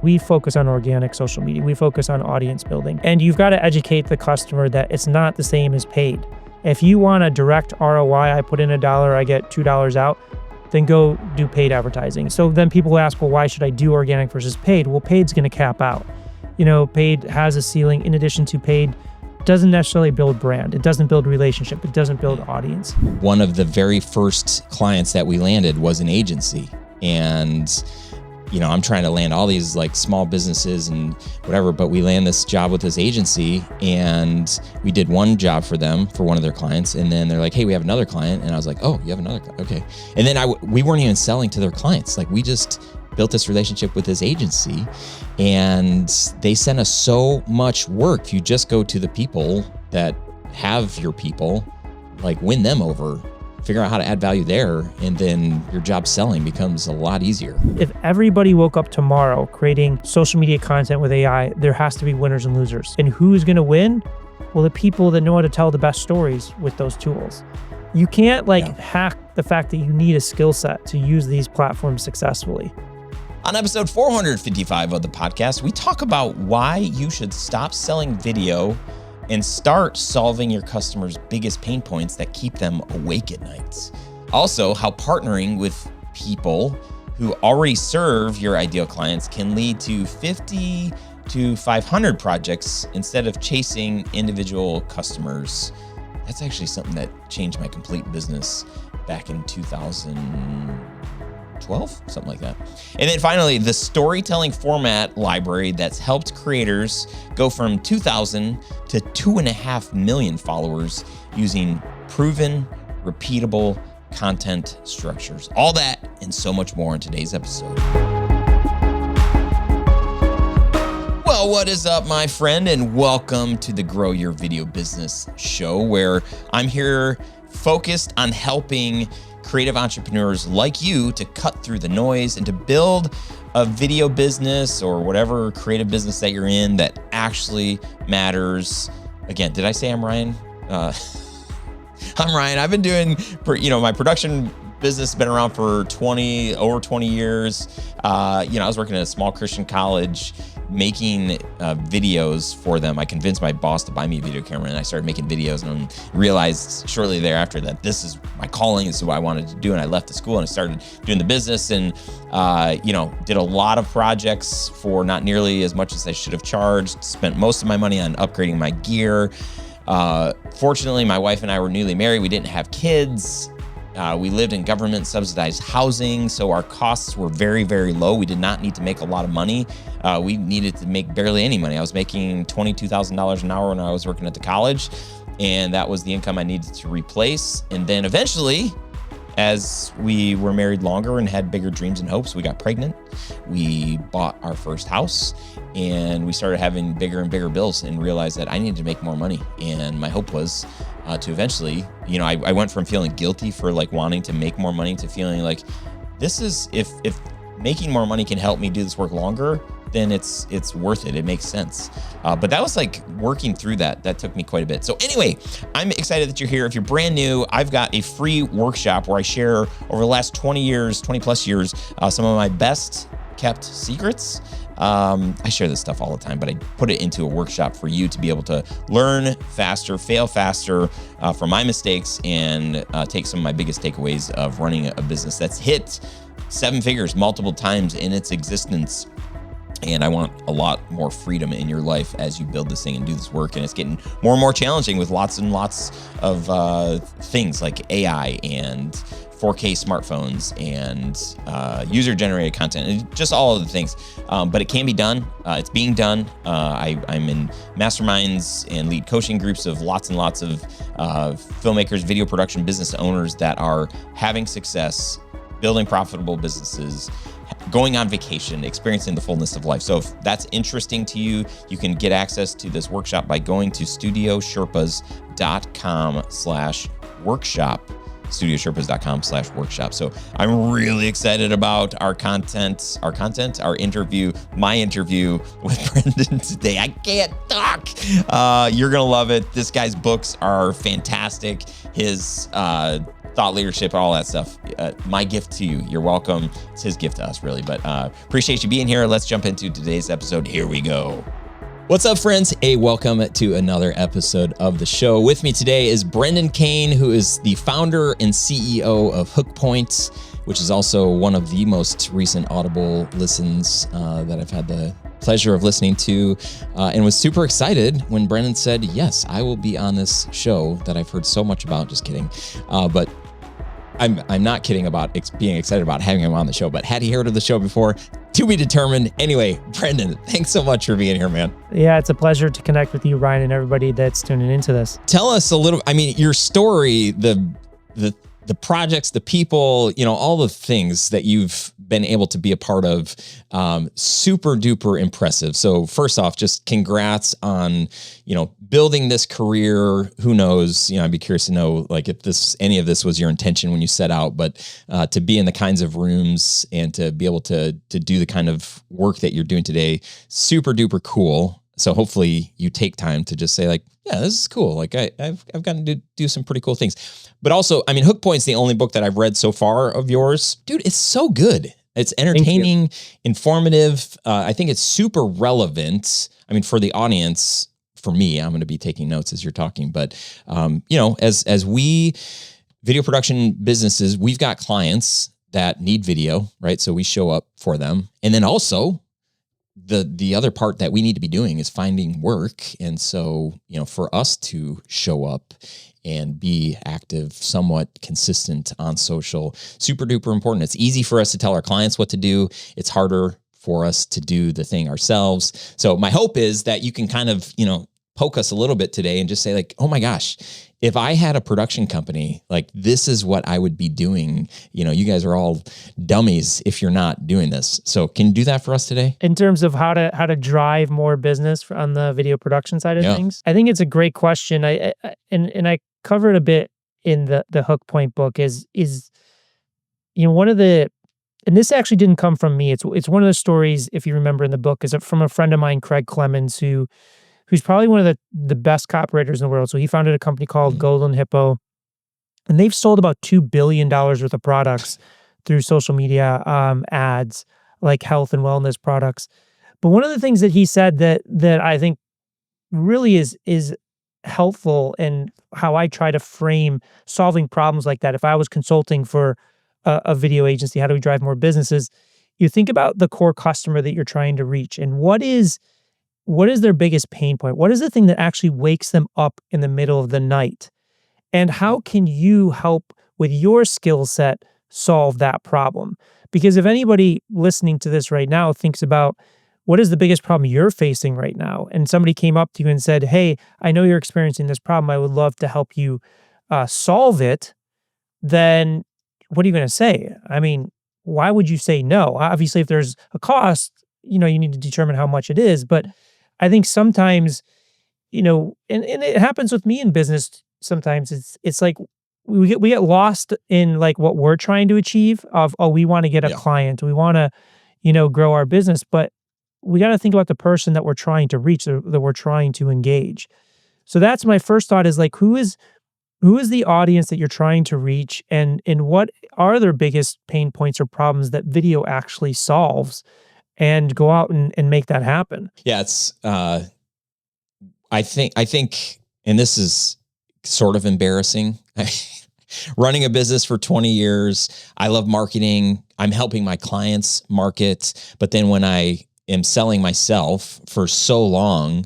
We focus on organic social media. We focus on audience building. And you've got to educate the customer that it's not the same as paid. If you want a direct ROI, I put in $1, I get $2 out, then go do paid advertising. So then people ask, well, why should I do organic versus paid? Well, paid's going to cap out. Paid has a ceiling. In addition to paid, doesn't necessarily build brand. It doesn't build relationship. It doesn't build audience. One of the very first clients that we landed was an agency. And I'm trying to land all these like small businesses and whatever, but we land this job with this agency and we did one job for them for one of their clients. And then they're like, hey, we have another client. And I was like, oh, you have another client? Okay. And then we weren't even selling to their clients. Like we just built this relationship with this agency and they sent us so much work. You just go to the people that have your people, like win them over, figure out how to add value there, and then your job selling becomes a lot easier. If everybody woke up tomorrow creating social media content with AI, there has to be winners and losers. And who's going to win? Well, the people that know how to tell the best stories with those tools. You can't hack the fact that you need a skill set to use these platforms successfully. On episode 455 of the podcast, we talk about why you should stop selling video and start solving your customers' biggest pain points that keep them awake at nights. Also, how partnering with people who already serve your ideal clients can lead to 50 to 500 projects instead of chasing individual customers. That's actually something that changed my complete business back in 2012, something like that. And then finally, the storytelling format library that's helped creators go from 2,000 to 2.5 million followers using proven, repeatable content structures. All that and so much more in today's episode. Well, what is up, my friend, and welcome to the Grow Your Video Business show, where I'm here focused on helping creative entrepreneurs like you to cut through the noise and to build a video business or whatever creative business that you're in that actually matters. Again, did I say I'm Ryan? I'm Ryan. I've been doing, my production business has been around for over 20 years. I was working at a small Christian college making videos for them. I convinced my boss to buy me a video camera and I started making videos and realized shortly thereafter that this is my calling. This is what I wanted to do. And I left the school and I started doing the business and, did a lot of projects for not nearly as much as I should have charged, spent most of my money on upgrading my gear. Fortunately, my wife and I were newly married. We didn't have kids. We lived in government subsidized housing, so our costs were very, very low. We did not need to make a lot of money. We needed to make barely any money. I was making $22,000 an hour when I was working at the college, and that was the income I needed to replace. And then eventually, as we were married longer and had bigger dreams and hopes, we got pregnant. We bought our first house, and we started having bigger and bigger bills and realized that I needed to make more money. And my hope was to eventually, I went from feeling guilty for like wanting to make more money to feeling like this is, if making more money can help me do this work longer, then it's worth it. It makes sense. But that was like working through that. That took me quite a bit. So anyway, I'm excited that you're here. If you're brand new, I've got a free workshop where I share over the last 20 plus years, some of my best kept secrets. I share this stuff all the time, but I put it into a workshop for you to be able to learn faster, fail faster from my mistakes, and take some of my biggest takeaways of running a business that's hit 7 figures multiple times in its existence. And I want a lot more freedom in your life as you build this thing and do this work. And it's getting more and more challenging with lots and lots of things like AI and 4K smartphones and user-generated content, and just all of the things. But it can be done. It's being done. I'm in masterminds and lead coaching groups of lots and lots of filmmakers, video production business owners that are having success, building profitable businesses, going on vacation, experiencing the fullness of life. So if that's interesting to you, you can get access to this workshop by going to studiosherpas.com/workshop. studiosherpas.com/workshop. So I'm really excited about our interview, my interview with Brendan today. I can't talk. You're going to love it. This guy's books are fantastic. His thought leadership, all that stuff. My gift to you. You're welcome. It's his gift to us, really. But appreciate you being here. Let's jump into today's episode. Here we go. What's up, friends? Hey, welcome to another episode of the show. With me today is Brendan Kane, who is the founder and CEO of Hook Point, which is also one of the most recent Audible listens that I've had the pleasure of listening to, and was super excited when Brendan said, yes, I will be on this show that I've heard so much about. Just kidding. But I'm not kidding about being excited about having him on the show, but had he heard of the show before? To be determined. Anyway, Brendan, thanks so much for being here, man. Yeah, it's a pleasure to connect with you, Ryan, and everybody that's tuning into this. Tell us a little, your story, the projects, the people, all the things that you've been able to be a part of, super duper impressive. So first off, just congrats on, building this career. Who knows, I'd be curious to know, like, if any of this was your intention when you set out, but to be in the kinds of rooms and to be able to do the kind of work that you're doing today, super duper cool. So hopefully you take time to just say, like, yeah, this is cool. Like I've gotten to do some pretty cool things. But also, Hook Point's the only book that I've read so far of yours. Dude, it's so good. It's entertaining, informative. I think it's super relevant. For the audience, for me, I'm going to be taking notes as you're talking. But, as we video production businesses, we've got clients that need video, right? So we show up for them. And then also, the other part that we need to be doing is finding work. And so, for us to show up and be active, somewhat consistent on social, super duper important. It's easy for us to tell our clients what to do. It's harder for us to do the thing ourselves. So my hope is that you can kind of, poke us a little bit today and just say, like, oh my gosh, if I had a production company, like, this is what I would be doing. You guys are all dummies if you're not doing this. So can you do that for us today? In terms of how to drive more business on the video production side of things, I think it's a great question. I covered a bit in the Hook Point book is one of the, and this actually didn't come from me. It's one of the stories, if you remember in the book, is from a friend of mine, Craig Clemens, who's probably one of the best copywriters in the world. So he founded a company called Golden Hippo, and they've sold about $2 billion worth of products through social media ads, like health and wellness products. But one of the things that he said that I think really is helpful in how I try to frame solving problems like that. If I was consulting for a video agency, how do we drive more businesses? You think about the core customer that you're trying to reach, and what is their biggest pain point? What is the thing that actually wakes them up in the middle of the night? And how can you help with your skill set solve that problem? Because if anybody listening to this right now thinks about what is the biggest problem you're facing right now, and somebody came up to you and said, hey, I know you're experiencing this problem. I would love to help you solve it. Then what are you going to say? Why would you say no? Obviously, if there's a cost, you need to determine how much it is. But I think sometimes, and it happens with me in business. Sometimes it's like we get lost in like what we're trying to achieve of, we want to get a client. We want to, grow our business, but we got to think about the person that we're trying to reach, that we're trying to engage. So that's my first thought is like, who is the audience that you're trying to reach, and what are their biggest pain points or problems that video actually solves, and go out and make that happen. Yeah, it's I think, and this is sort of embarrassing. Running a business for 20 years, I love marketing. I'm helping my clients market, but then when I am selling myself for so long,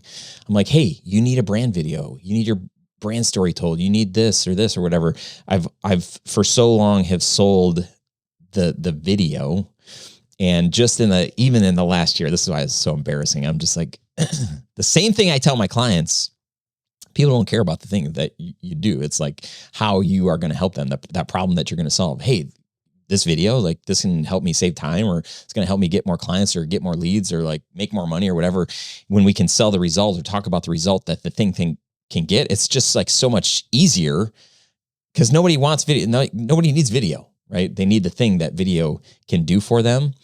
I'm like, hey, you need a brand video. You need your brand story told. You need this or whatever. I've for so long have sold the video. And just even in the last year, this is why it's so embarrassing. I'm just like, the same thing I tell my clients, people don't care about the thing that you do. It's like how you are going to help them, that problem that you're going to solve. Hey, this video, like, this can help me save time, or it's going to help me get more clients or get more leads or like make more money or whatever. When we can sell the result or talk about the result that the thing can get, it's just like so much easier, because nobody wants video. Nobody needs video, right? They need the thing that video can do for them.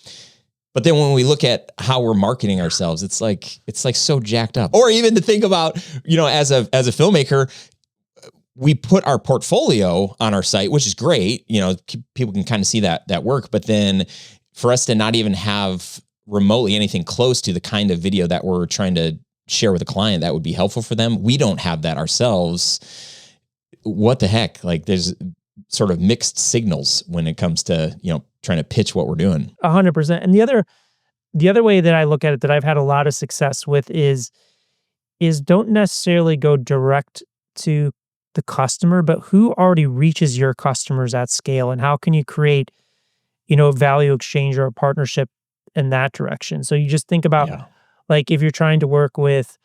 But then when we look at how we're marketing ourselves, it's like so jacked up. Or even to think about, as a filmmaker, we put our portfolio on our site, which is great. People can kind of see that work, but then for us to not even have remotely anything close to the kind of video that we're trying to share with a client that would be helpful for them, we don't have that ourselves. What the heck? Like, there's sort of mixed signals when it comes to, trying to pitch what we're doing. 100%. And the other way that I look at it that I've had a lot of success with is don't necessarily go direct to the customer, but who already reaches your customers at scale, and how can you create, a value exchange or a partnership in that direction. So you just think about, like, if you're trying to work with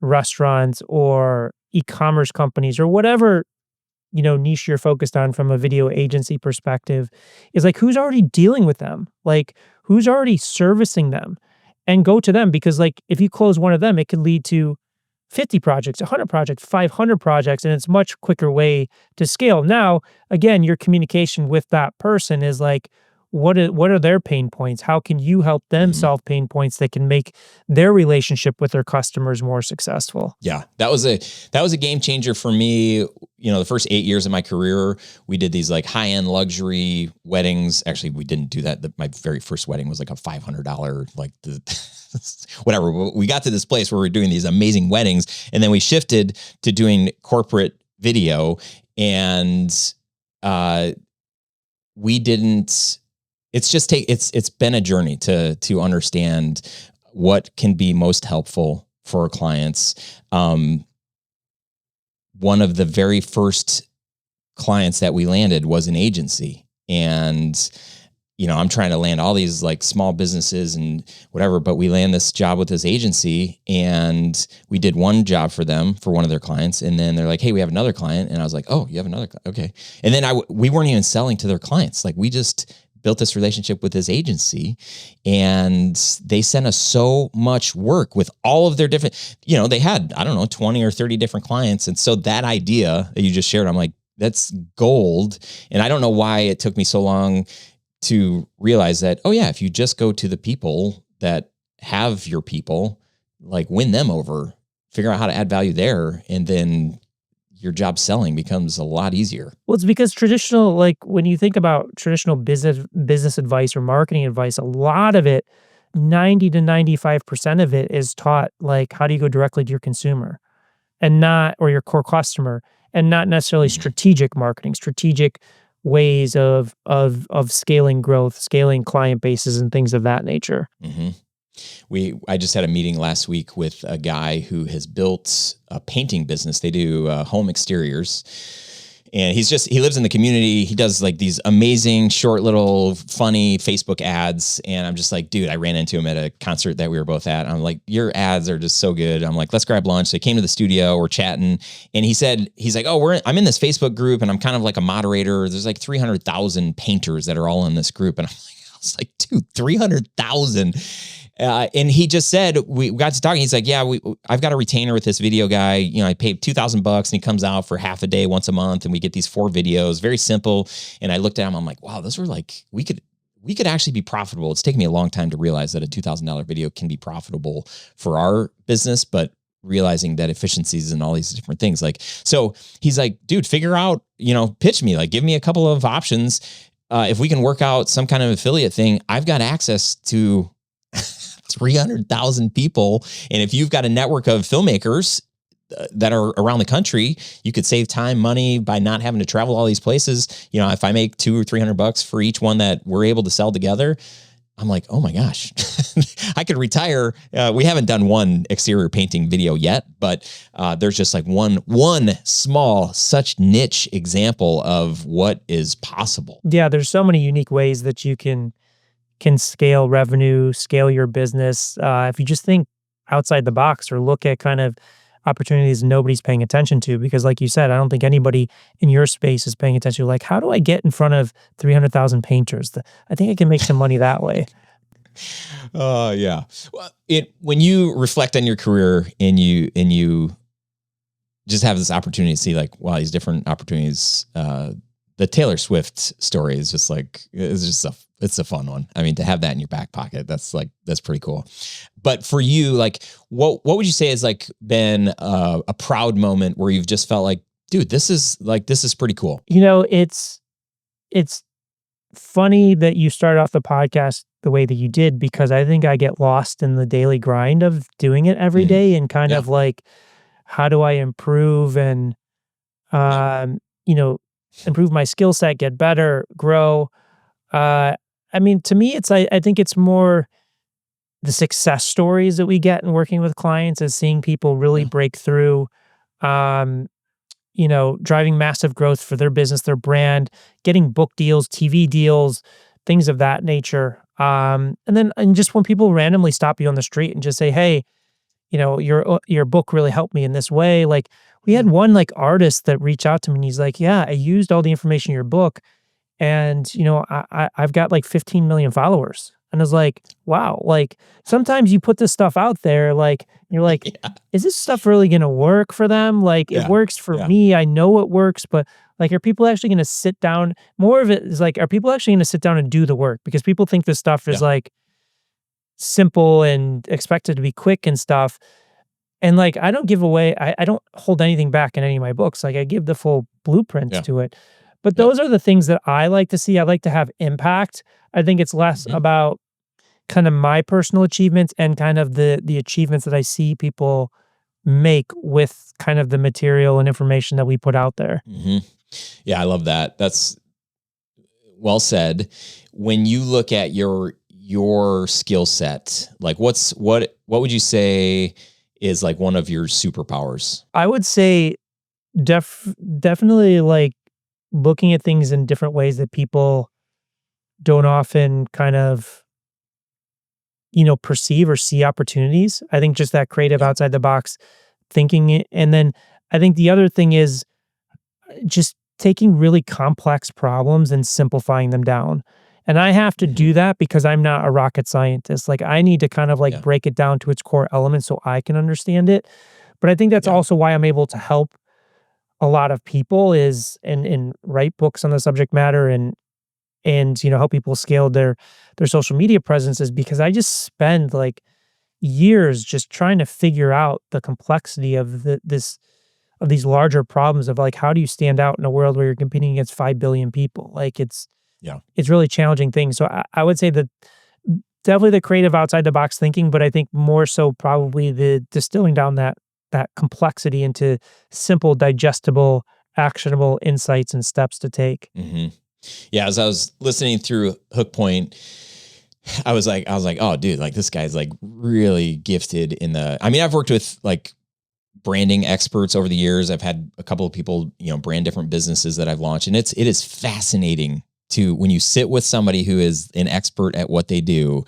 restaurants or e-commerce companies or whatever, niche you're focused on from a video agency perspective, is like, who's already dealing with them? Like, who's already servicing them? And go to them, because, like, if you close one of them, it could lead to 50 projects, 100 projects, 500 projects, and it's much quicker way to scale. Now, again, your communication with that person is like, what are their pain points? How can you help them solve pain points that can make their relationship with their customers more successful? Yeah, that was a game changer for me. The first 8 years of my career, we did these like high-end luxury weddings. Actually, we didn't do that. My very first wedding was like a $500, like whatever. We got to this place where we were doing these amazing weddings, and then we shifted to doing corporate video, and we didn't. It's been a journey to understand what can be most helpful for our clients. One of the very first clients that we landed was an agency, and I'm trying to land all these like small businesses and whatever, but we land this job with this agency, and we did one job for them for one of their clients, and then they're like, "Hey, we have another client," and I was like, "Oh, you have another client? Okay." And then we weren't even selling to their clients, like we just built this relationship with this agency, and they sent us so much work with all of their different, they had, 20 or 30 different clients. And so that idea that you just shared, I'm like, that's gold. And I don't know why it took me so long to realize that, oh yeah, if you just go to the people that have your people, like win them over, figure out how to add value there, and then your job selling becomes a lot easier. Well, it's because traditional, like when you think about traditional business advice or marketing advice, a lot of it, 90 to 95% of it is taught like, how do you go directly to your consumer or your core customer, and not necessarily strategic marketing, strategic ways of scaling growth, scaling client bases and things of that nature. Mm-hmm. I just had a meeting last week with a guy who has built a painting business. They do home exteriors, and he lives in the community. He does like these amazing short little funny Facebook ads. And I'm just like, dude, I ran into him at a concert that we were both at. I'm like, your ads are just so good. I'm like, let's grab lunch. So he came to the studio, we're chatting, and he's like, oh, I'm in this Facebook group, and I'm kind of like a moderator. There's like 300,000 painters that are all in this group. And I was like, dude, 300,000. And he just said, we got to talking. He's like, yeah, I've got a retainer with this video guy. I paid $2,000 and he comes out for half a day once a month, and we get these 4 videos, very simple. And I looked at him, I'm like, wow, those were like, we could actually be profitable. It's taken me a long time to realize that a $2,000 video can be profitable for our business, but realizing that efficiencies and all these different things. Like, so he's like, dude, figure out, pitch me, like, give me a couple of options. If we can work out some kind of affiliate thing, I've got access to 300,000 people. And if you've got a network of filmmakers that are around the country, you could save time, money by not having to travel all these places. If I make $200 or $300 for each one that we're able to sell together, I'm like, oh my gosh, I could retire. We haven't done one exterior painting video yet, but there's just like one small, such niche example of what is possible. Yeah, there's so many unique ways that you can scale revenue, scale your business. If you just think outside the box or look at kind of opportunities nobody's paying attention to, because like you said, I don't think anybody in your space is paying attention to, like, how do I get in front of 300,000 painters? I think I can make some money that way. Yeah. Well, when you reflect on your career and you just have this opportunity to see like, wow, these different opportunities, the Taylor Swift story is just like, it's a fun one. I mean, to have that in your back pocket, that's pretty cool. But for you, like, what would you say has like been a proud moment where you've just felt like, dude, this is pretty cool. It's funny that you started off the podcast the way that you did, because I think I get lost in the daily grind of doing it every Mm, day and kind yeah. of like, how do I improve and, Yeah. um, you know, improve my skill set, get better, grow. Uh, I mean, to me, I think it's more the success stories that we get in working with clients is seeing people really Yeah. break through, um, driving massive growth for their business, their brand, getting book deals, TV deals, things of that nature. And just when people randomly stop you on the street and just say, "Hey, your book really helped me in this way." Like we Yeah. had one like artist that reached out to me and he's like, "Yeah, I used all the information in your book, and I've got like 15 million followers." And I was like, wow, like sometimes you put this stuff out there, like you're like, Yeah. is this stuff really gonna work for them? Like it Yeah. works for Yeah. me. I know it works, but like, are people actually gonna sit down? More of it is like, are people actually gonna sit down and do the work? Because people think this stuff is Yeah. like simple and expected to be quick and stuff. And like, I don't give away, I don't hold anything back in any of my books. Like I give the full blueprints Yeah. to it. But Yep. those are the things that I like to see. I like to have impact. I think it's less Mhm. about kind of my personal achievements and kind of the achievements that I see people make with kind of the material and information that we put out there. Mhm. Yeah, I love that. That's well said. When you look at your skill set, like what would you say is like one of your superpowers? I would say definitely like looking at things in different ways that people don't often kind of perceive or see opportunities. I think just that creative Yeah. outside the box thinking it. And then I think the other thing is just taking really complex problems and simplifying them down. And I have to Mhm. do that because I'm not a rocket scientist. Like I need to kind of like Yeah. break it down to its core elements so I can understand it. But I think that's Yeah. also why I'm able to help a lot of people is and write books on the subject matter and help people scale their social media presence is because I just spend like years just trying to figure out the complexity of these larger problems of like how do you stand out in a world where you're competing against 5 billion people. Like Yeah. it's really challenging thing. So I would say that definitely the creative outside the box thinking, but I think more so probably the distilling down that complexity into simple, digestible, actionable insights and steps to take. Mhm. Yeah, as I was listening through Hook Point, I was like, oh, dude, like this guy's like really gifted in the. I mean, I've worked with like branding experts over the years. I've had a couple of people, brand different businesses that I've launched, and it is fascinating to when you sit with somebody who is an expert at what they do,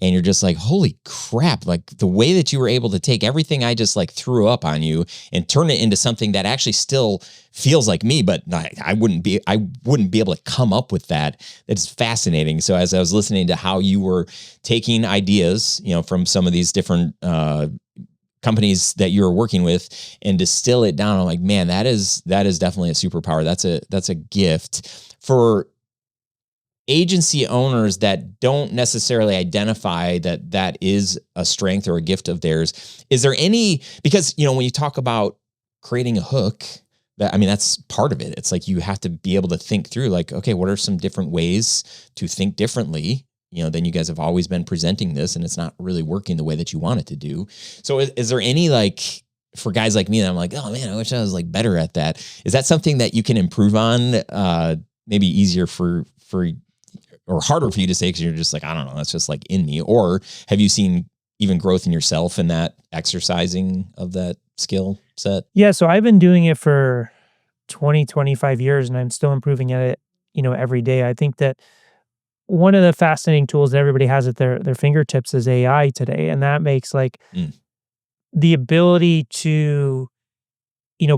and you're just like, holy crap! Like the way that you were able to take everything I just like threw up on you and turn it into something that actually still feels like me, but I wouldn't be able to come up with that. It's fascinating. So as I was listening to how you were taking ideas, from some of these different companies that you're working with and distill it down, I'm like, man, that is definitely a superpower. That's a gift for agency owners that don't necessarily identify that that is a strength or a gift of theirs. Is there any, because, when you talk about creating a hook, that's part of it. It's like you have to be able to think through like, okay, what are some different ways to think differently? Then you guys have always been presenting this and it's not really working the way that you want it to do. So is there any like, for guys like me that I'm like, oh man, I wish I was like better at that. Is that something that you can improve on? Maybe easier for or harder for you to say because you're just like, I don't know, that's just like in me. Or have you seen even growth in yourself in that exercising of that skill set? Yeah, so I've been doing it for 20, 25 years and I'm still improving at it, every day. I think that one of the fascinating tools that everybody has at their fingertips is AI today, and that makes like Mm, the ability to,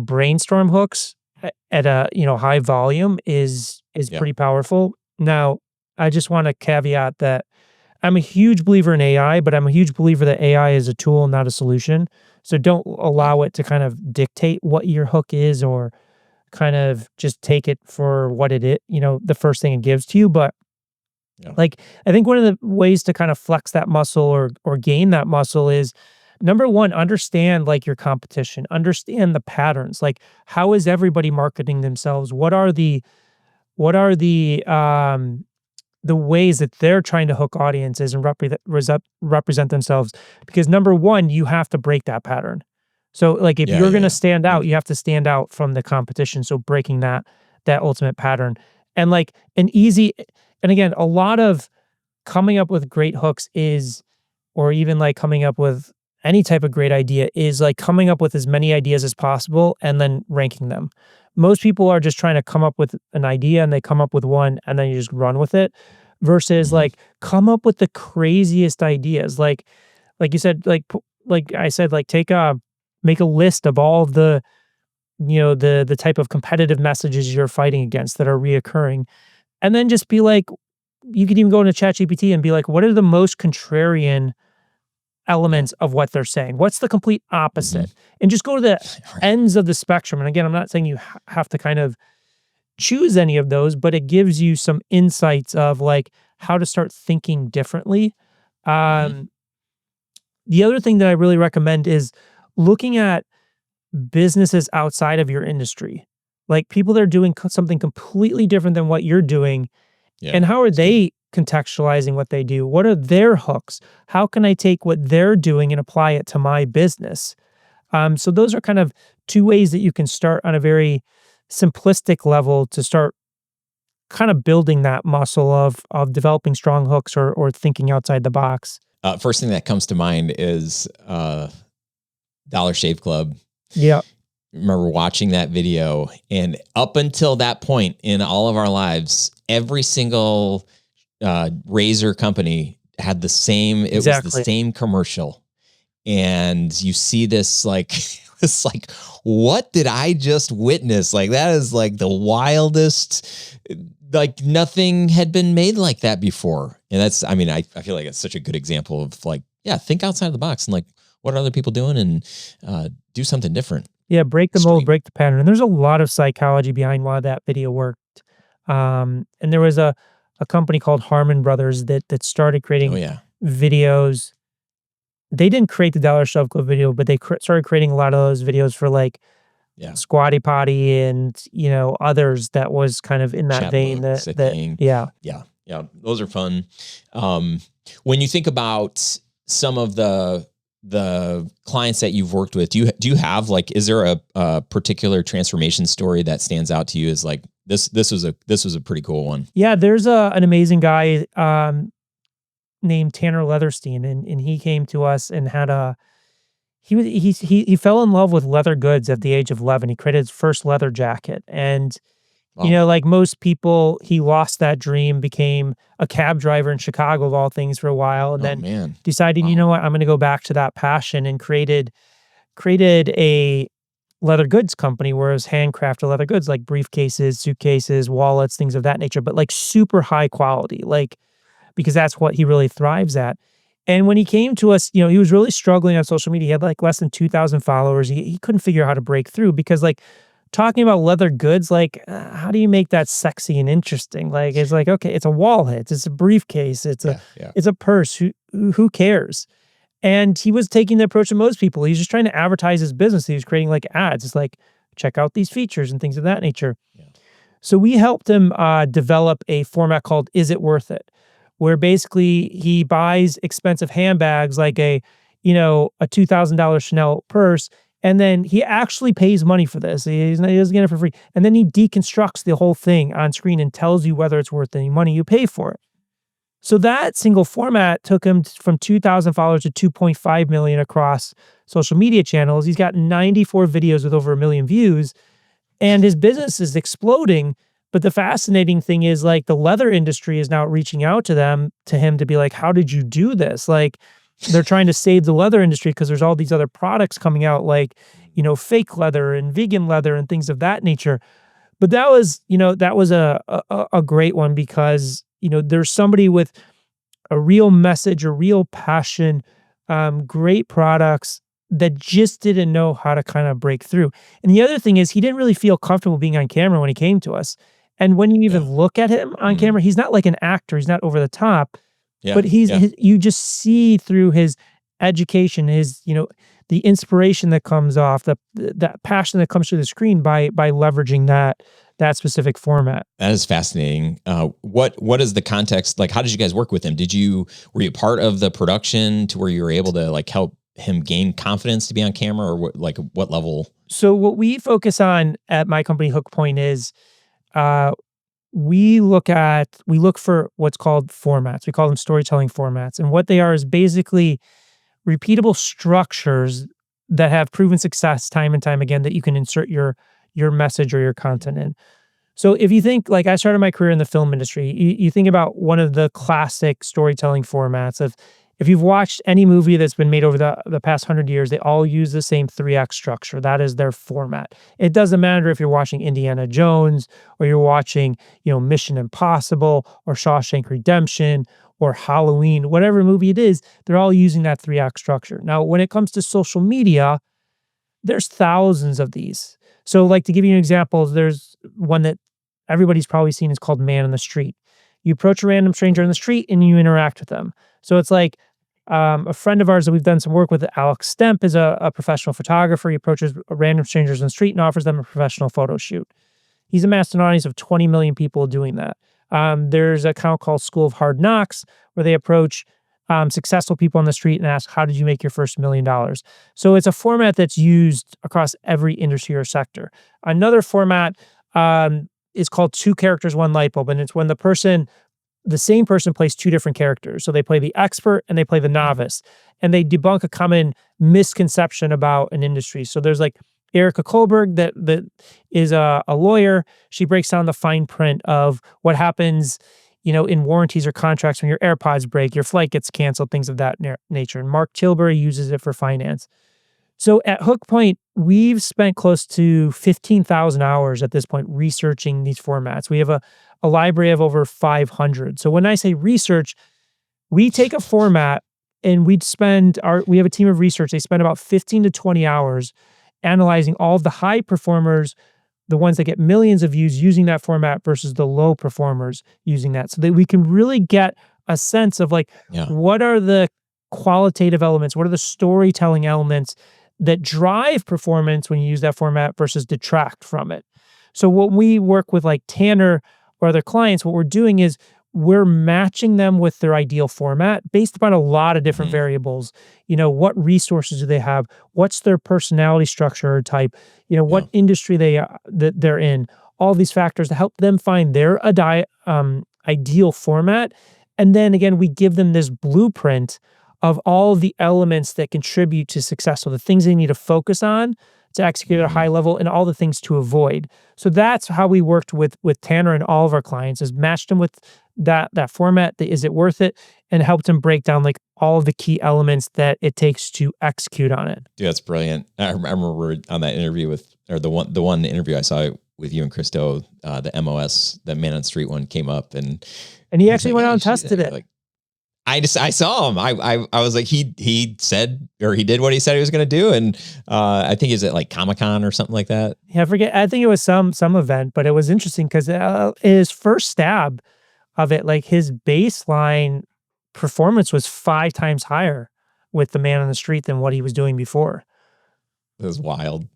brainstorm hooks at a, high volume is yeah. pretty powerful. Now, I just want to caveat that I'm a huge believer in AI, but I'm a huge believer that AI is a tool, not a solution. So don't Yeah. allow it to kind of dictate what your hook is or kind of just take it for what it is, the first thing it gives to you. But Yeah. like I think one of the ways to kind of flex that muscle or gain that muscle is number one, understand like your competition, understand the patterns. Like, how is everybody marketing themselves? What are the ways that they're trying to hook audiences and represent themselves? Because number one, you have to break that pattern. So like if Yeah, you're yeah, going to yeah. stand out, you have to stand out from the competition. So breaking that ultimate pattern. And like an easy, and again, a lot of coming up with great hooks is, or even like coming up with any type of great idea is like coming up with as many ideas as possible and then ranking them. Most people are just trying to come up with an idea and they come up with one and then you just run with it versus Mhm. like come up with the craziest ideas. Like you said, like I said, like make a list of all of the, the type of competitive messages you're fighting against that are reoccurring. And then just be like, you could even go into ChatGPT and be like, what are the most contrarian Yeah. elements of what they're saying? What's the complete Mhm. opposite? And just go to the Right. ends of the spectrum. And again, I'm not saying you have to kind of choose any of those, but it gives you some insights of like how to start thinking differently. Mhm. Um, the other thing that I really recommend is looking at businesses outside of your industry, like people that are doing something completely different than what you're doing. Yeah. And how are It's good. they contextualizing what they do? What are their hooks? How can I take what they're doing and apply it to my business? So those are kind of two ways that you can start on a very simplistic level to start kind of building that muscle of developing strong hooks or thinking outside the box. First thing that comes to mind is Dollar Shave Club. Yeah, Remember watching that video, and up until that point in all of our lives, every single razor company had the same. It was the exactly. same commercial, and you see this like it's like, what did I just witness? Like that is like the wildest. Like nothing had been made like that before, and that's. I mean, I feel like it's such a good example of like, yeah, think outside the box and like, what are other people doing, and do something different. Yeah, break the mold, Extreme. break the pattern. And there's a lot of psychology behind why that video worked. And there was a company called Harmon Brothers that started Oh creating yeah, videos. They didn't create the Dollar Shave Club video, but they started creating a lot of those videos for like yeah. Squatty Potty and others that was kind of in that vein. That Chatbooks, I that think. yeah. Yeah, yeah, those are fun. Um, when you think about some of the clients that you've worked with, do you have like, is there a particular transformation story that stands out to you as like this was a pretty cool one? Yeah, there's an amazing guy named Tanner Leatherstein, and he came to us and had a he fell in love with leather goods at the age of 11. He created his first leather jacket, and Wow. like most people, he lost that dream, became a cab driver in Chicago of all things for a while, and Oh then man. decided, you Wow. know what, I'm going to go back to that passion and created a leather goods company where it was handcrafted leather goods like briefcases, suitcases, wallets, things of that nature, but like super high quality, like because that's what he really thrives at. And when he came to us, he was really struggling on social media. He had like less than 2,000 followers. He couldn't figure out how to break through because like talking about leather goods, like how do you make that sexy and interesting? Like it's like, okay, it's a wallet, it's a briefcase, Yeah, yeah, it's a purse. Who cares? And he was taking the approach of most people. He's just trying to advertise his business. He was creating like ads. It's like, check out these features and things of that nature. yeah. So we helped him develop a format called "Is It Worth It," where basically he buys expensive handbags like a $2,000 Chanel purse, and then he actually pays money for this. He doesn't get it for free, and then he deconstructs the whole thing on screen and tells you whether it's worth any money you pay for it. So that single format took him from 2,000 followers to 2.5 million across social media channels. He's got 94 videos with over a million views and his business is exploding. But the fascinating thing is like the leather industry is now reaching out to him to be like, how did you do this? Like they're trying to save the leather industry because there's all these other products coming out like, fake leather and vegan leather and things of that nature. But that was a great one because, there's somebody with a real message, a real passion, great products that just didn't know how to kind of break through. And the other thing is he didn't really feel comfortable being on camera when he came to us. And when you even Yeah. look at him on Mhm. camera, he's not like an actor, he's not over the top, Yeah, but yeah. you just see through his education, his, the inspiration that comes off, that passion that comes through the screen by leveraging that specific format. That is fascinating. What is the context? Like, how did you guys work with him? Were you part of the production to where you were able to like help him gain confidence to be on camera, or what level? So what we focus on at my company, Hook Point, is uh, we look for what's called formats. We call them storytelling formats, and what they are is basically repeatable structures that have proven success time and time again that you can insert your message or your content in. So if you think, like, I started my career in the film industry, you think about one of the classic storytelling formats of, if you've watched any movie that's been made over the past 100 years, they all use the same 3 act structure. That is their format. It doesn't matter if you're watching Indiana Jones or you're watching, Mission Impossible or Shawshank Redemption or Halloween, whatever movie it is, they're all using that 3 act structure. Now, when it comes to social media, there's thousands of these. So, like, to give you an example, there's one that everybody's probably seen, is called Man on the Street. You approach a random stranger on the street and you interact with them. So it's like, a friend of ours that we've done some work with, Alex Stemp, is a professional photographer. He approaches random strangers on the street and offers them a professional photo shoot. He's amassed an audience of 20 million people doing that. There's an account called School of Hard Knocks where they approach successful people on the street and ask, how did you make your first $1 million? So it's a format that's used across every industry or sector. Another format is called Two Characters, One Light Bulb. And it's when the same person plays 2 different characters. So they play the expert and they play the novice, and they debunk a common misconception about an industry. So there's like Erica Kohlberg that is a lawyer. She breaks down the fine print of what happens, in warranties or contracts when your AirPods break, your flight gets canceled, things of that nature. And Mark Tilbury uses it for finance. So at Hook Point, we've spent close to 15,000 hours at this point researching these formats. We have a library of over 500. So when I say research, we take a format and we have a team of research. They spend about 15 to 20 hours analyzing all of the high performers, the ones that get millions of views using that format versus the low performers using that, so that we can really get a sense of like, what are the qualitative elements? What are the storytelling elements that drive performance when you use that format versus detract from it? So when we work with like Tanner or other clients, what we're doing is we're matching them with their ideal format based upon a lot of different variables. What resources do they have? What's their personality structure or type? What industry that they're in? All these factors to help them find their ideal format. And then again, we give them this blueprint of all the elements that contribute to success. So the things they need to focus on to execute at a high level, and all the things to avoid. So that's how we worked with Tanner and all of our clients, is matched them with that format. Is it worth it? And helped them break down like all of the key elements that it takes to execute on it. Dude, that's brilliant. I remember on that interview the one interview I saw with you and Christo, the MOS, the Man on the Street one came up, and he actually went out and tested it. Like, I saw him. I was like, he said, or he did what he said he was going to do. And I think, is it like Comic-Con or something like that? Yeah, I forget. I think it was some event, but it was interesting because his first stab of it, like his baseline performance was 5 times higher with the Man on the Street than what he was doing before. It was wild.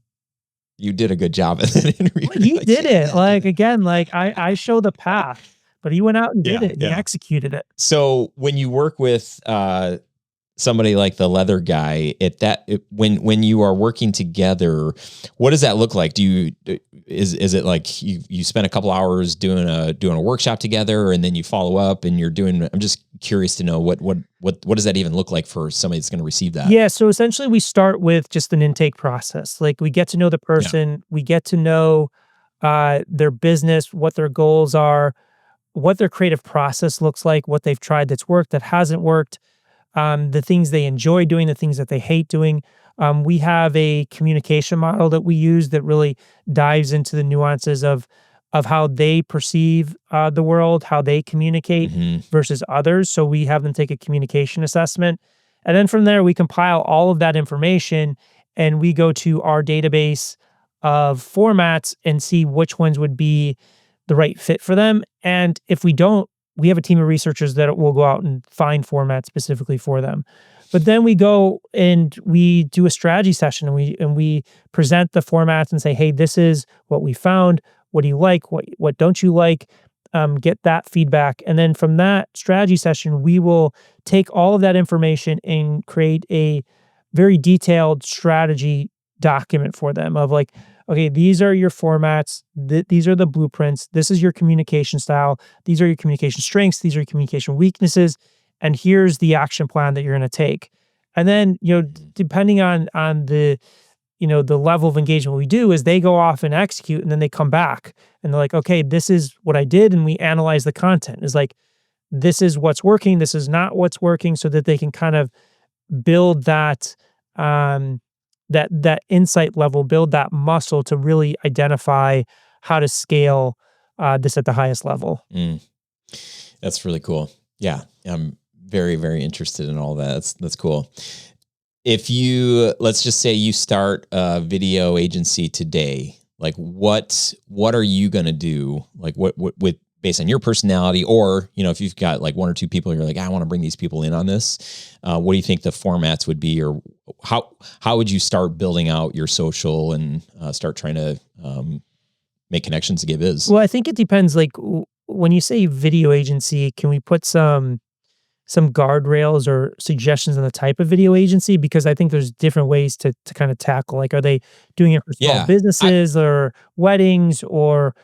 You did a good job at that interview. He did it. Like, again, like I show the path. But he went out and did it. He executed it. So when you work with somebody like the leather guy, when you are working together, what does that look like? Is it like you spend a couple hours doing a workshop together, and then you follow up and you're doing? I'm just curious to know what does that even look like for somebody that's going to receive that? Yeah. So essentially, we start with just an intake process. Like, we get to know the person, we get to know their business, what their goals are, what their creative process looks like, what they've tried that's worked, that hasn't worked, the things they enjoy doing, the things that they hate doing. We have a communication model that we use that really dives into the nuances of how they perceive the world, how they communicate versus others. So we have them take a communication assessment. And then from there, we compile all of that information and we go to our database of formats and see which ones would be the right fit for them. And if we don't, we have a team of researchers that will go out and find formats specifically for them. But then we go and we do a strategy session, and we present the formats and say, hey, this is what we found. What do you like? What don't you like? Get that feedback. And then from that strategy session, we will take all of that information and create a very detailed strategy document for them of like, okay, these are your formats. These are the blueprints. This is your communication style. These are your communication strengths. These are your communication weaknesses. And here's the action plan that you're going to take. And then, depending on the, the level of engagement we do is they go off and execute, and then they come back and they're like, okay, this is what I did. And we analyze the content. It's like, this is what's working. This is not what's working, so that they can kind of build that, that insight level, build that muscle to really identify how to scale this at the highest level. That's really cool. Yeah. I'm very, very interested in all that. That's cool. If let's just say you start a video agency today, like what are you going to do? Like what based on your personality, or, if you've got like one or two people, you're like, I want to bring these people in on this. What do you think the formats would be, or how would you start building out your social and start trying to make connections to get biz? Well, I think it depends. Like when you say video agency, can we put some guardrails or suggestions on the type of video agency? Because I think there's different ways to kind of tackle, like, are they doing it for small businesses or weddings or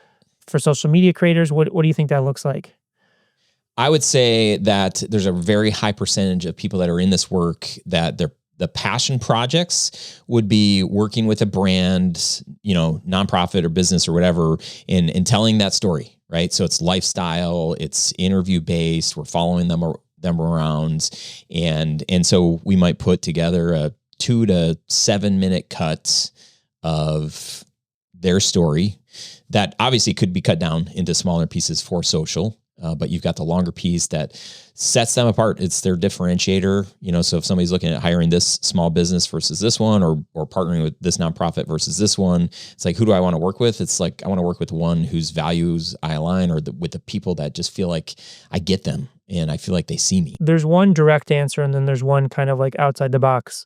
for social media creators? What do you think that looks like? I would say that there's a very high percentage of people that are in this work that the passion projects would be working with a brand, nonprofit or business or whatever, and telling that story, right? So it's lifestyle, it's interview based. We're following them around. And so we might put together a 2 to 7 minute cut of their story that obviously could be cut down into smaller pieces for social. But you've got the longer piece that sets them apart. It's their differentiator. So if somebody's looking at hiring this small business versus this one, or partnering with this nonprofit versus this one, it's like, who do I want to work with? It's like, I want to work with one whose values I align, or with the people that just feel like I get them and I feel like they see me. There's one direct answer, and then there's one kind of like outside the box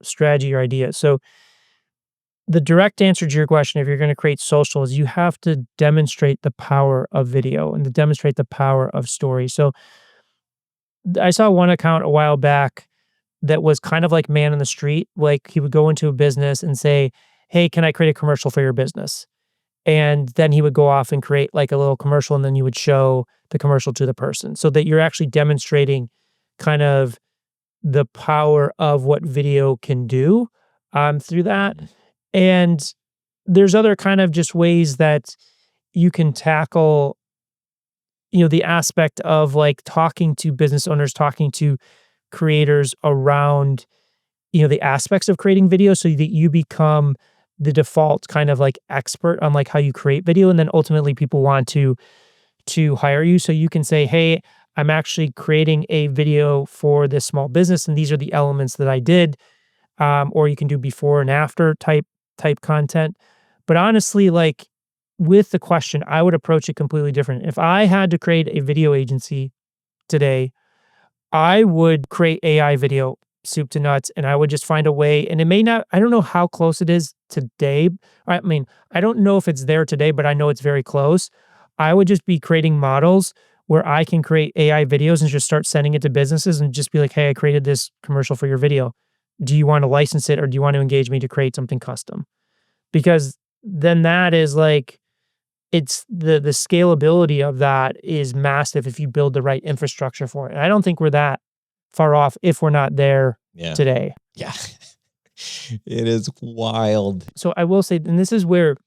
strategy or idea. So the direct answer to your question, if you're going to create social, is you have to demonstrate the power of video and to demonstrate the power of story. So I saw one account a while back that was kind of like man in the street. Like, he would go into a business and say, hey, can I create a commercial for your business? And then he would go off and create like a little commercial, and then you would show the commercial to the person, so that you're actually demonstrating kind of the power of what video can do through that. And there's other kind of just ways that you can tackle, the aspect of like talking to business owners, talking to creators around, the aspects of creating video, so that you become the default kind of like expert on like how you create video. And then ultimately people want to hire you. So you can say, hey, I'm actually creating a video for this small business, and these are the elements that I did. Or you can do before and after type content. But honestly, like with the question, I would approach it completely different. If I had to create a video agency today, I would create AI video soup to nuts, and I would just find a way. And it may not, I don't know how close it is today. I mean, I don't know if it's there today, but I know it's very close. I would just be creating models where I can create AI videos and just start sending it to businesses and just be like, hey, I created this commercial for your video. Do you want to license it, or do you want to engage me to create something custom? Because then that is like, it's the scalability of that is massive if you build the right infrastructure for it. And I don't think we're that far off if we're not there today. Yeah. It is wild. So I will say, and this is where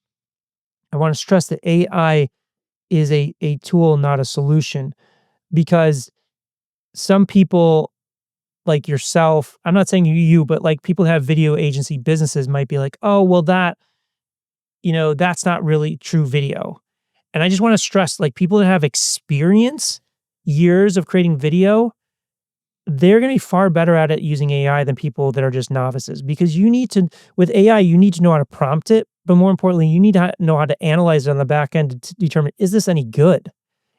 I want to stress that AI is a tool, not a solution, because some people like yourself, I'm not saying you, but like people who have video agency businesses might be like, oh, well that's not really true video. And I just want to stress, like, people that have experience, years of creating video, they're going to be far better at it using AI than people that are just novices, because with AI, you need to know how to prompt it, but more importantly, you need to know how to analyze it on the back end to determine, is this any good?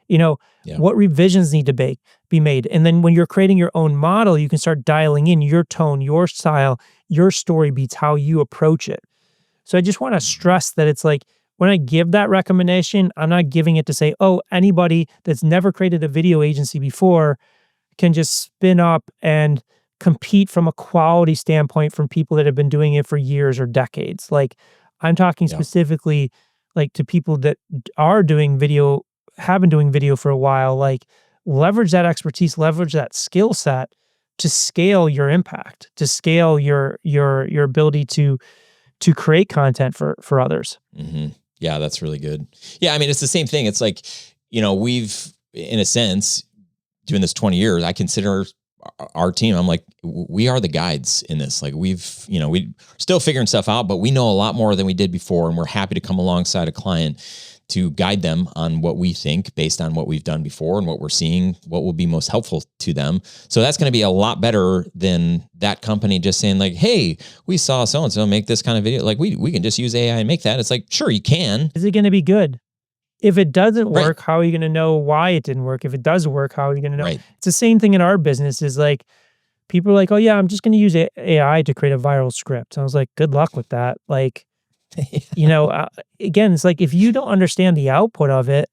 What revisions need to be made. And then when you're creating your own model, you can start dialing in your tone, your style, your story beats, how you approach it. So I just want to stress that it's like when I give that recommendation, I'm not giving it to say, oh, anybody that's never created a video agency before can just spin up and compete from a quality standpoint from people that have been doing it for years or decades. Like I'm talking Yeah. specifically like to people that are doing video, have been doing video for a while, like leverage that expertise, leverage that skill set to scale your impact, to scale your ability to create content for others. hmm Yeah, that's really good. Yeah, I mean, it's the same thing. It's like, we've, in a sense, doing this 20 years, I consider our team, I'm like, we are the guides in this. Like we still figuring stuff out, but we know a lot more than we did before. And we're happy to come alongside a client to guide them on what we think based on what we've done before and what we're seeing, what will be most helpful to them. So that's going to be a lot better than that company just saying like, hey, we saw so-and-so make this kind of video. Like we can just use AI and make that. It's like, sure, you can. Is it going to be good? If it doesn't Right. work, how are you going to know why it didn't work? If it does work, how are you going to know? Right. It's the same thing in our business is like, people are like, oh yeah, I'm just going to use AI to create a viral script. And I was like, good luck with that. Like, again, it's like, if you don't understand the output of it,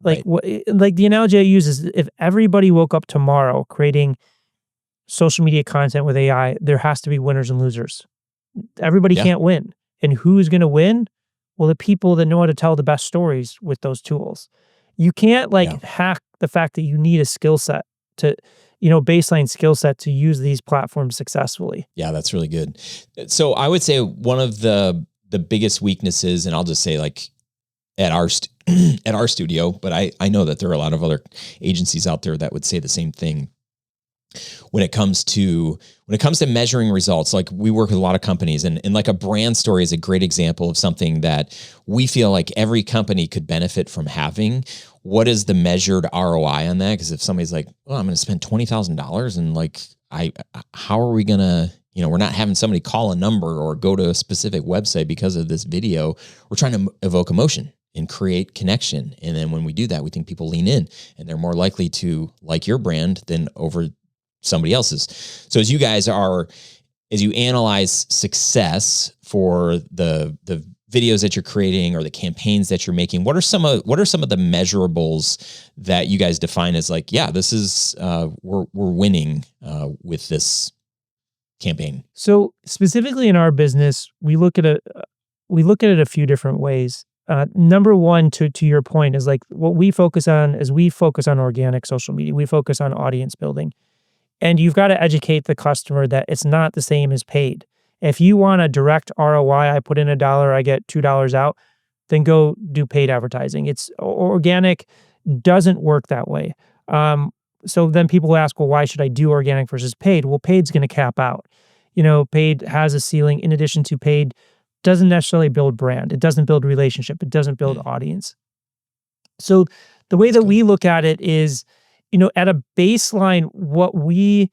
like Right. like the analogy I use is if everybody woke up tomorrow creating social media content with AI, there has to be winners and losers. Everybody Yeah. can't win. And who's going to win? Well, the people that know how to tell the best stories with those tools. You can't Yeah. hack the fact that you need a skill set to, baseline skill set to use these platforms successfully. Yeah, that's really good. So I would say one of the biggest weaknesses, and I'll just say like at our at our studio, but I know that there are a lot of other agencies out there that would say the same thing. When it comes to measuring results, like we work with a lot of companies and like a brand story is a great example of something that we feel like every company could benefit from having. What is the measured ROI on that? Because if somebody's like, oh, I'm going to spend $20,000 and like, how are we going to, we're not having somebody call a number or go to a specific website because of this video. We're trying to evoke emotion and create connection. And then when we do that, we think people lean in and they're more likely to like your brand than over somebody else's. So as you analyze success for the videos that you're creating or the campaigns that you're making, what are some of the measurables that you guys define as like, yeah, this is we're winning with this campaign? So specifically in our business, we look at it a few different ways. Number one, to your point, is like what we focus on is we focus on organic social media. We focus on audience building. And you've got to educate the customer that it's not the same as paid. If you want a direct ROI, I put in $1, I get $2 out, then go do paid advertising. It's organic doesn't work that way. So then people ask, well, why should I do organic versus paid? Well, paid's going to cap out. Paid has a ceiling. In addition to paid, doesn't necessarily build brand. It doesn't build relationship. It doesn't build audience. So the way that we look at it is, at a baseline, what we're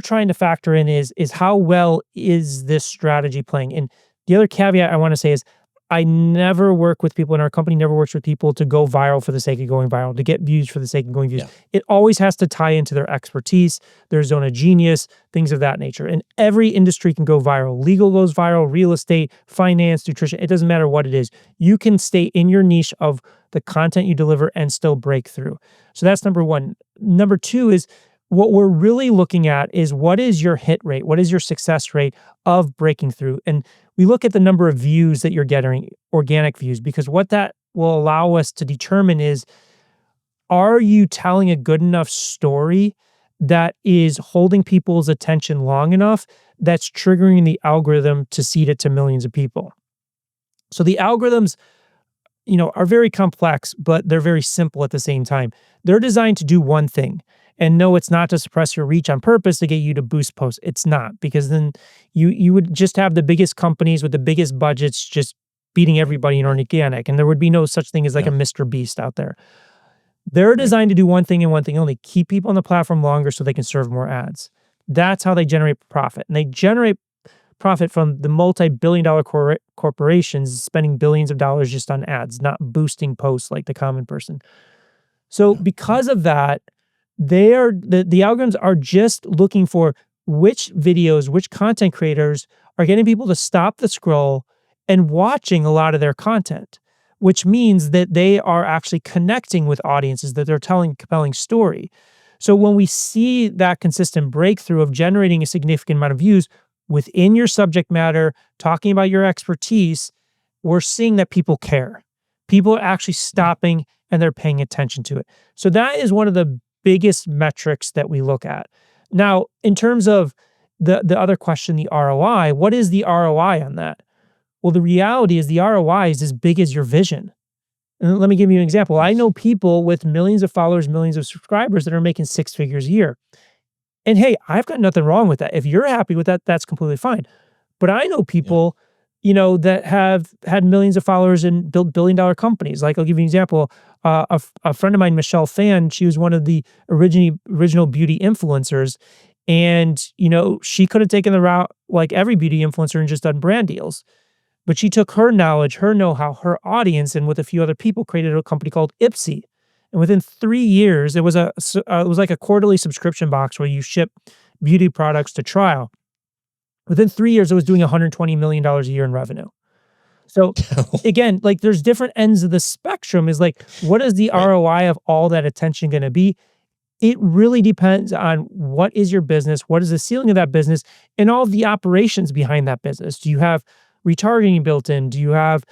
trying to factor in is how well is this strategy playing? And the other caveat I want to say is I never work with people in our company, never works with people to go viral for the sake of going viral, to get views for the sake of going views. Yeah. It always has to tie into their expertise, their zone of genius, things of that nature. And every industry can go viral. Legal goes viral, real estate, finance, nutrition, it doesn't matter what it is. You can stay in your niche of the content you deliver and still break through. So that's number one. Number two is what we're really looking at is what is your hit rate? What is your success rate of breaking through? And we look at the number of views that you're getting, organic views, because what that will allow us to determine is, are you telling a good enough story that is holding people's attention long enough that's triggering the algorithm to seed it to millions of people? So the algorithms, are very complex, but they're very simple at the same time. They're designed to do one thing. And no, it's not to suppress your reach on purpose to get you to boost posts. It's not, because then you would just have the biggest companies with the biggest budgets just beating everybody in organic, and there would be no such thing as like a Mr. Beast out there. They're designed to do one thing and one thing only: keep people on the platform longer so they can serve more ads. That's how they generate profit. And they generate profit from the multi-billion-dollar corporations spending billions of dollars just on ads, not boosting posts like the common person. So Yeah. because of that, the algorithms are just looking for which videos, which content creators are getting people to stop the scroll and watching a lot of their content, which means that they are actually connecting with audiences, that they're telling a compelling story. So when we see that consistent breakthrough of generating a significant amount of views within your subject matter, talking about your expertise, we're seeing that people care. People are actually stopping and they're paying attention to it. So that is one of the biggest metrics that we look at. Now, in terms of the other question, the ROI, what is the ROI on that? Well, the reality is the ROI is as big as your vision. And let me give you an example. I know people with millions of followers, millions of subscribers that are making six figures a year. And hey, I've got nothing wrong with that. If you're happy with that, that's completely fine. But I know Yeah. people, that have had millions of followers and built billion-dollar companies. Like, I'll give you an example. A friend of mine, Michelle Phan, she was one of the original beauty influencers, and she could have taken the route like every beauty influencer and just done brand deals. But she took her knowledge, her know-how, her audience, and with a few other people, created a company called Ipsy. And within 3 years, it was like a quarterly subscription box where you ship beauty products to trial. Within 3 years, it was doing $120 million a year in revenue. So again, like, there's different ends of the spectrum. Is like, what is the Right. ROI of all that attention going to be? It really depends on what is your business, what is the ceiling of that business, and all of the operations behind that business. Do you have retargeting built in? Do you have,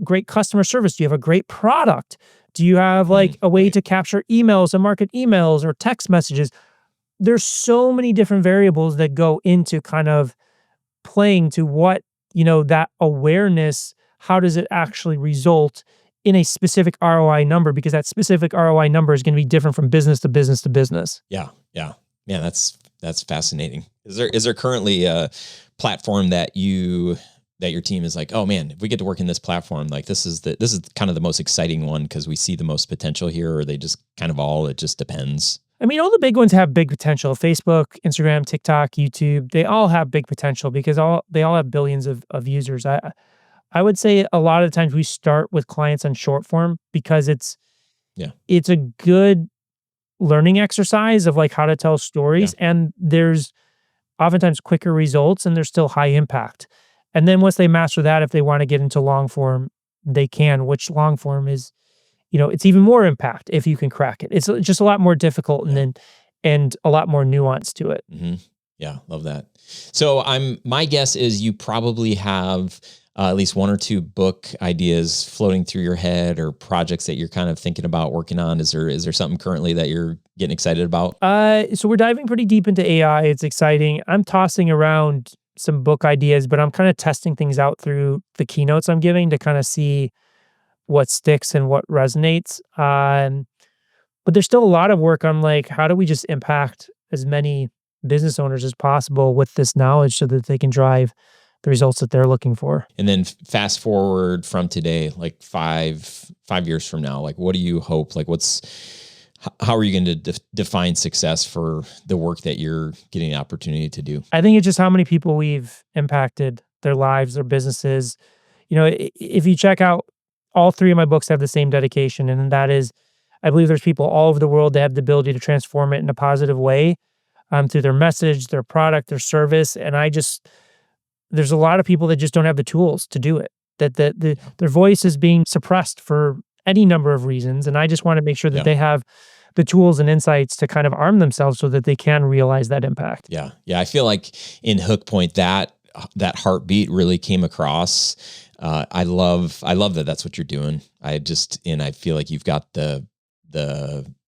great customer service? Do you have a great product? Do you have like a way Right. to capture emails and market emails or text messages? There's so many different variables that go into kind of playing to what, that awareness, how does it actually result in a specific ROI number? Because that specific ROI number is going to be different from business to business to business. Yeah. Yeah. Man, that's fascinating. Is there currently a platform that your team is like, oh man, if we get to work in this platform, like this is kind of the most exciting one because we see the most potential here, or they just kind of it just depends. I mean, all the big ones have big potential. Facebook, Instagram, TikTok, YouTube, they all have big potential because they all have billions of users. I would say a lot of the times we start with clients on short form because Yeah. it's a good learning exercise of like how to tell Yeah. stories, and there's oftentimes quicker results and there's still high impact. And then once they master that, if they want to get into long form, they can, which long form is, it's even more impact if you can crack it. It's just a lot more difficult and Yeah. then and a lot more nuance to it. Hmm. Yeah, love that. So my guess is you probably have at least one or two book ideas floating through your head, or projects that you're kind of thinking about working on. Is there something currently that you're getting excited about? So we're diving pretty deep into AI. It's exciting. I'm tossing around some book ideas, but I'm kind of testing things out through the keynotes I'm giving to kind of see what sticks and what resonates. But there's still a lot of work on like, how do we just impact as many business owners as possible with this knowledge so that they can drive the results that they're looking for. And then fast forward from today, like 5 years from now, like what do you hope? Like how are you going to define success for the work that you're getting the opportunity to do? I think it's just how many people we've impacted, their lives, their businesses. If you check out, all three of my books have the same dedication, and that is, I believe there's people all over the world that have the ability to transform it in a positive way, through their message, their product, their service. And there's a lot of people that just don't have the tools to do it. Their voice is being suppressed for any number of reasons, and I just want to make sure that Yeah. they have the tools and insights to kind of arm themselves so that they can realize that impact. Yeah. Yeah. I feel like in Hook Point, that heartbeat really came across. I love that that's what you're doing. And I feel like you've got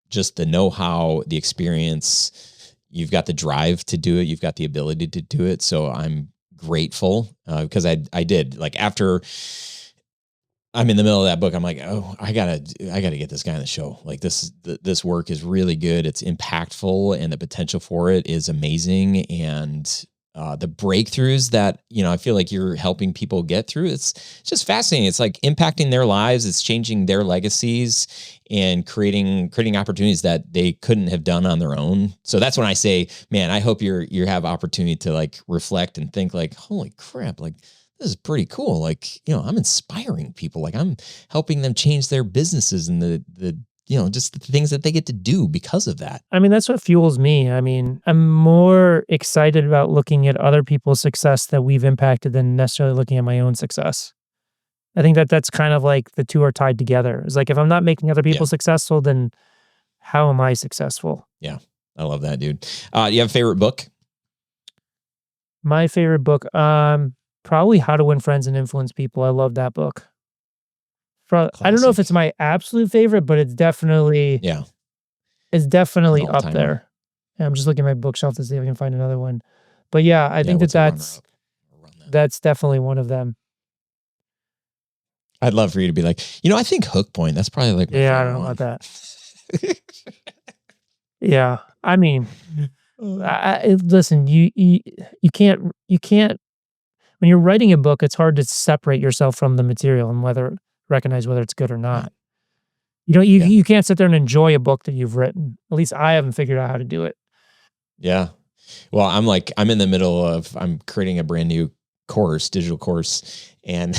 just the know-how, the experience, you've got the drive to do it. You've got the ability to do it. So I'm grateful, because I did, like, after I'm in the middle of that book, I'm like, oh, I gotta get this guy on the show. Like, this work is really good. It's impactful, and the potential for it is amazing. And the breakthroughs that I feel like you're helping people get through, it's just fascinating. It's like impacting their lives. It's changing their legacies and creating opportunities that they couldn't have done on their own. So that's when I say, man, I hope you have opportunity to like reflect and think like, holy crap, like, this is pretty cool. Like, I'm inspiring people. Like, I'm helping them change their businesses and the just the things that they get to do because of that. I mean, that's what fuels me. I mean, I'm more excited about looking at other people's success that we've impacted than necessarily looking at my own success. I think that that's kind of like the two are tied together. It's like if I'm not making other people successful, then how am I successful? Yeah. I love that, dude. Do you have a favorite book? My favorite book, probably How to Win Friends and Influence People. I love that book. I don't know if it's my absolute favorite, but it's definitely up there. And I'm just looking at my bookshelf to see if I can find another one. But yeah, I think that's definitely one of them. I'd love for you to be like, I think Hook Point. That's probably like my I don't know about that. Yeah, I mean, listen, you can't when you're writing a book, it's hard to separate yourself from the material and recognize whether it's good or not. You can't sit there and enjoy a book that you've written. At least I haven't figured out how to do it. Yeah. Well, I'm in the middle of, I'm creating a brand new digital course, and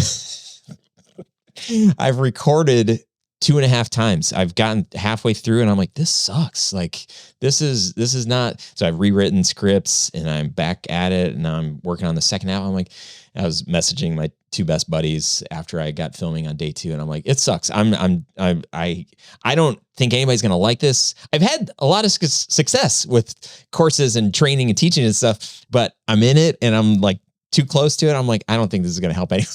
I've recorded 2.5 times. I've gotten halfway through and I'm like, this sucks. Like, this is not, so I've rewritten scripts and I'm back at it, and now I'm working on the second half. I'm like, I was messaging my 2 best buddies after I got filming on day 2, and I'm like, it sucks. I don't think anybody's going to like this. I've had a lot of success with courses and training and teaching and stuff, but I'm in it and I'm like too close to it. I'm like, I don't think this is going to help anyone.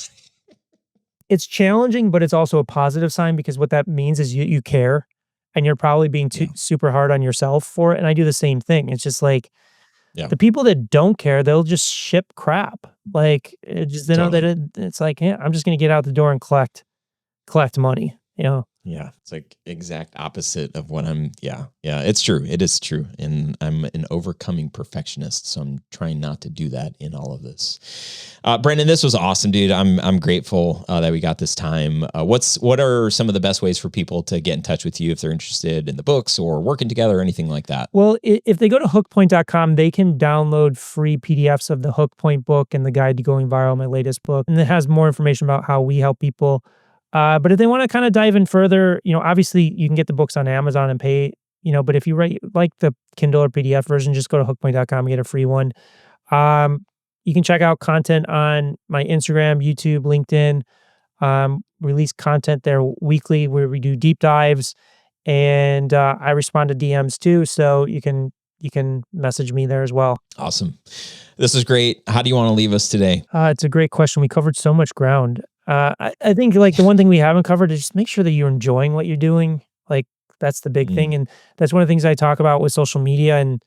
It's challenging, but it's also a positive sign, because what that means is you care, and you're probably being super hard on yourself for it. And I do the same thing. It's just like the people that don't care, they'll just ship crap. Like know that it's like, I'm just going to get out the door and collect money. Yeah, it's like exact opposite of what I'm. Yeah, it's true. It is true, and I'm an overcoming perfectionist, so I'm trying not to do that in all of this. Brendan, this was awesome, dude. I'm grateful that we got this time. What are some of the best ways for people to get in touch with you if they're interested in the books or working together or anything like that? Well, if they go to hookpoint.com, they can download free PDFs of the Hook Point book and the Guide to Going Viral, my latest book, and it has more information about how we help people. But if they want to kind of dive in further, obviously you can get the books on Amazon and pay, but if you like the Kindle or PDF version, just go to hookpoint.com and get a free one. You can check out content on my Instagram, YouTube, LinkedIn. Release content there weekly where we do deep dives, and I respond to DMs too. So you can message me there as well. Awesome. This is great. How do you want to leave us today? It's a great question. We covered so much ground. I think like the one thing we haven't covered is just make sure that you're enjoying what you're doing. Like that's the big thing. And that's one of the things I talk about with social media and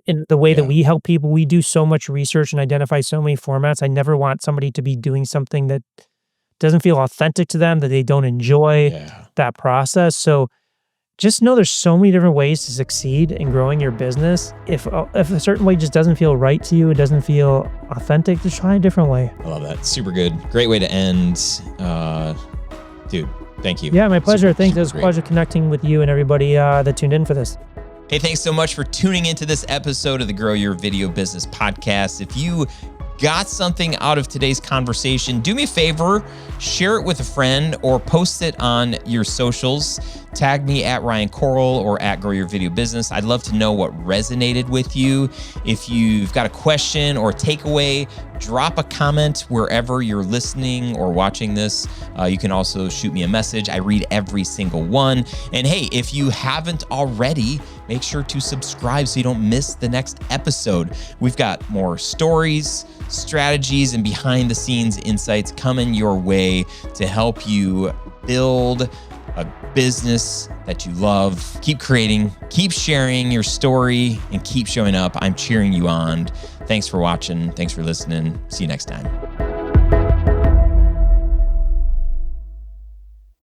in the way that we help people. We do so much research and identify so many formats. I never want somebody to be doing something that doesn't feel authentic to them, that they don't enjoy that process. So just know there's so many different ways to succeed in growing your business. If a certain way just doesn't feel right to you, it doesn't feel authentic, just try a different way. I love that. Super good. Great way to end. Dude, thank you. Yeah, my pleasure. Thanks. It was a pleasure connecting with you and everybody that tuned in for this. Hey, thanks so much for tuning into this episode of the Grow Your Video Business podcast. If you got something out of today's conversation, do me a favor, share it with a friend or post it on your socials. Tag me at Ryan Coral or at Grow Your Video Business. I'd love to know what resonated with you. If you've got a question or a takeaway, drop a comment wherever you're listening or watching this. You can also shoot me a message. I read every single one. And hey, if you haven't already, make sure to subscribe so you don't miss the next episode. We've got more stories, strategies, and behind the scenes insights coming your way to help you build a business that you love. Keep creating, keep sharing your story, and keep showing up. I'm cheering you on. Thanks for watching. Thanks for listening. See you next time.